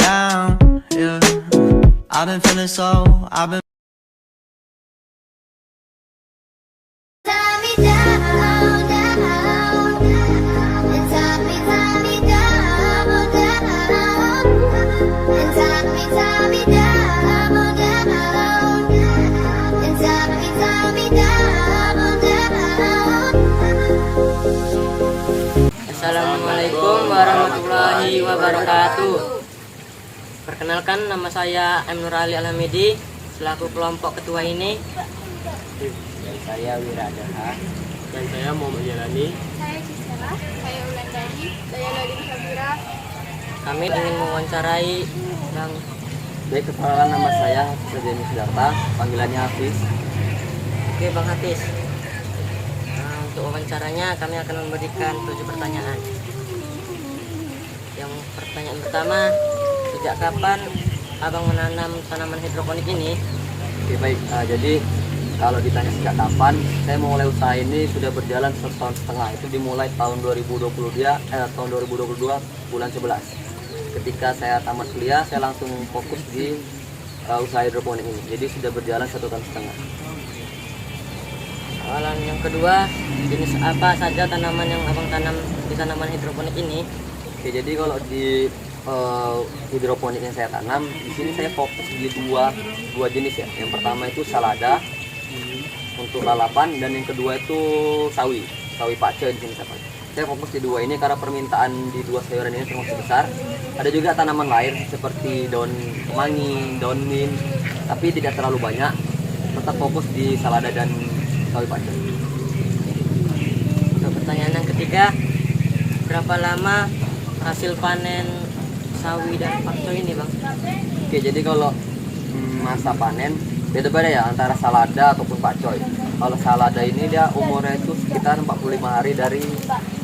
down, yeah. I've been feeling so, I've been Tie me down, down, and tie me down, down, and tie me down, down, and tie me down, down. Assalamualaikum warahmatullahi wabarakatuh. Perkenalkan, nama saya M. Nur Ali Alhamidi selaku kelompok ketua ini. Dan saya Wiradha. Dan saya Muhammad Jalani. Saya Cisela, saya Ulandari, saya Ladin Sabira. Kami ingin mewawancarai Bang. Baik, perkenalkan, nama saya Hafiz Sidarta, panggilannya Hafiz. Oke, Bang Hafiz. Nah, untuk wawancaranya kami akan memberikan 7 pertanyaan. Yang pertanyaan pertama, sejak kapan Abang menanam tanaman hidroponik ini? Oke, baik. Jadi kalau ditanya sejak kapan, saya mulai usaha ini sudah berjalan 1,5 tahun. Itu dimulai tahun 2022 bulan 11. Ketika saya tamat kuliah, saya langsung fokus di usaha hidroponik ini. Jadi sudah berjalan 1,5 tahun. Awalan yang kedua, jenis apa saja tanaman yang Abang tanam di tanaman hidroponik ini? Oke, jadi kalau di hidroponik yang saya tanam, di sini saya fokus di dua jenis ya. Yang pertama itu salada untuk lalapan, dan yang kedua itu sawi pace di sini saya pakai. Saya fokus di dua ini karena permintaan di dua sayuran ini termasuk besar. Ada juga tanaman lain seperti daun kemangi, daun mint, tapi tidak terlalu banyak. Tetap fokus di salada dan sawi pace. Untuk pertanyaan yang ketiga, berapa lama hasil panen sawi dan pakcoy ini, Bang? Oke, jadi kalau masa panen beda-beda ya antara salada ataupun pakcoy. Kalau salada ini dia umurnya itu sekitar 45 hari dari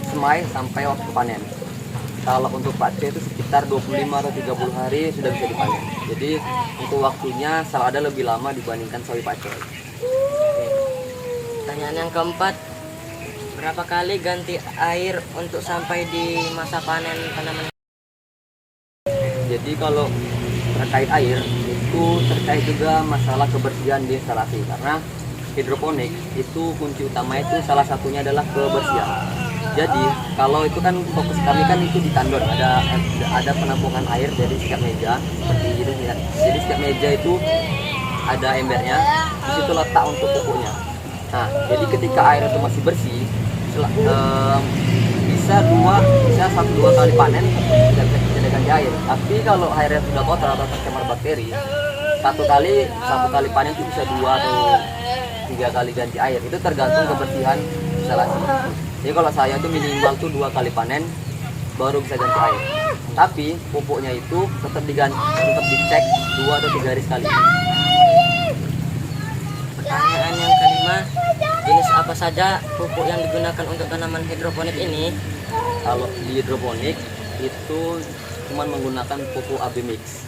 semai sampai waktu panen. Kalau untuk pakcoy itu sekitar 25 atau 30 hari sudah bisa dipanen. Jadi untuk waktunya salada lebih lama dibandingkan sawi pakcoy. Pertanyaan yang keempat, berapa kali ganti air untuk sampai di masa panen tanaman? Jadi kalau terkait air itu terkait juga masalah kebersihan di instalasi, karena hidroponik itu kunci utama itu salah satunya adalah kebersihan. Jadi kalau itu kan fokus kami kan itu di tandon, ada penampungan air dari setiap meja seperti itu ya. Jadi setiap meja itu ada embernya, di situ letak untuk pupuknya. Nah, jadi ketika air itu masih bersih, bisa 1-2 kali panen tidak bisa ganti air. Tapi kalau airnya sudah kotor atau tercemar bakteri, satu kali panen itu bisa 2 atau 3 kali ganti air. Itu tergantung kebersihan instalasi. Jadi kalau saya itu minimal tuh 2 kali panen baru bisa ganti air. Tapi pupuknya itu tetap dicek 2 atau 3 hari sekali. Pertanyaan yang kelima, jenis apa saja pupuk yang digunakan untuk tanaman hidroponik ini? Kalau di hidroponik itu cuma menggunakan pupuk AB mix.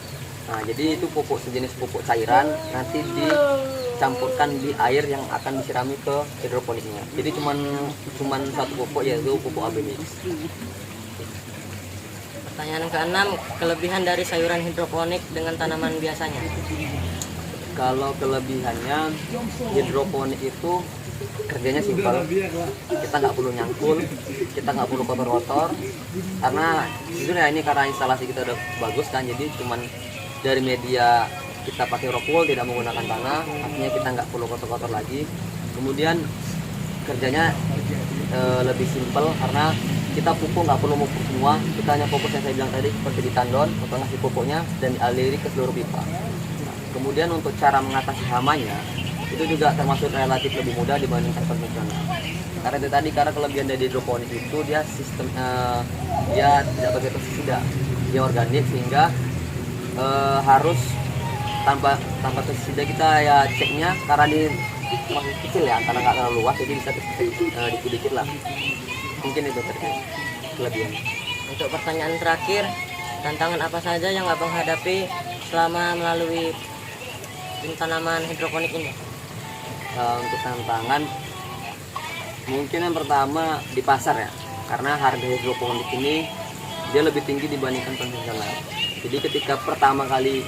Nah, jadi itu pupuk sejenis pupuk cairan, nanti dicampurkan di air yang akan disirami ke hidroponiknya. Jadi cuman satu pupuk, yaitu pupuk AB mix. Pertanyaan keenam, kelebihan dari sayuran hidroponik dengan tanaman biasanya? Kalau kelebihannya, hidroponik itu kerjanya simpel. Kita nggak perlu nyangkul, kita nggak perlu kotor-kotor, karena sebenarnya ini karena instalasi kita udah bagus kan, jadi cuman dari media kita pakai rock wool, tidak menggunakan tanah, artinya kita nggak perlu kotor-kotor lagi. Kemudian kerjanya lebih simpel karena kita pupuk nggak perlu pupuk semua, kita hanya fokus yang saya bilang tadi seperti di tandon, atau ngasih pupuknya dan dialiri ke seluruh pipa. Kemudian untuk cara mengatasi hamanya itu juga termasuk relatif lebih mudah dibandingkan konvensional. Karena itu tadi, karena kelebihan dari hidroponik itu dia sistem dia tidak pakai pestisida, dia organik, sehingga harus tanpa pestisida kita ya ceknya, karena di masih kecil ya, karena nggak terlalu luas, jadi bisa dikit-dikit lah. Mungkin itu terkait kelebihan. Untuk pertanyaan terakhir, tantangan apa saja yang Abang hadapi selama melalui tanaman hidroponik ini? Untuk tantangan mungkin yang pertama di pasar ya, karena harga hidroponik ini dia lebih tinggi dibandingkan konvensional. Jadi ketika pertama kali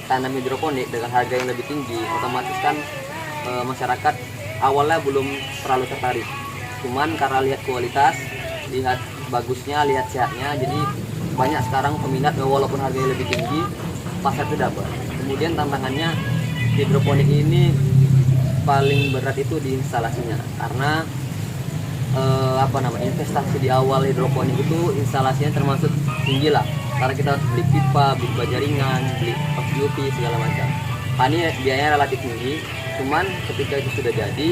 tanam hidroponik dengan harga yang lebih tinggi, otomatis kan masyarakat awalnya belum terlalu tertarik. Cuman karena lihat kualitas, lihat bagusnya, lihat sehatnya, jadi banyak sekarang peminat walaupun harganya lebih tinggi, pasar itu dapat. Kemudian tantangannya hidroponik ini paling berat itu di instalasinya, karena investasi di awal hidroponik itu instalasinya termasuk tinggi lah, karena kita harus beli pipa, beli jaringan, beli PVC segala macam. Ini biayanya relatif tinggi, cuman ketika itu sudah jadi,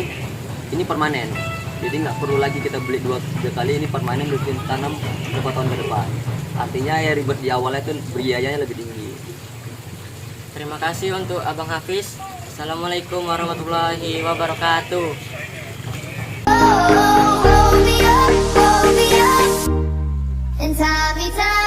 ini permanen. Jadi nggak perlu lagi kita beli 2-3 kali, ini permanen bisa tanam beberapa tahun ke depan. Artinya ya ribet di awalnya itu biayanya lebih tinggi. Terima kasih untuk Abang Hafiz. Assalamualaikum warahmatullahi wabarakatuh. Hold me up, and tie me down.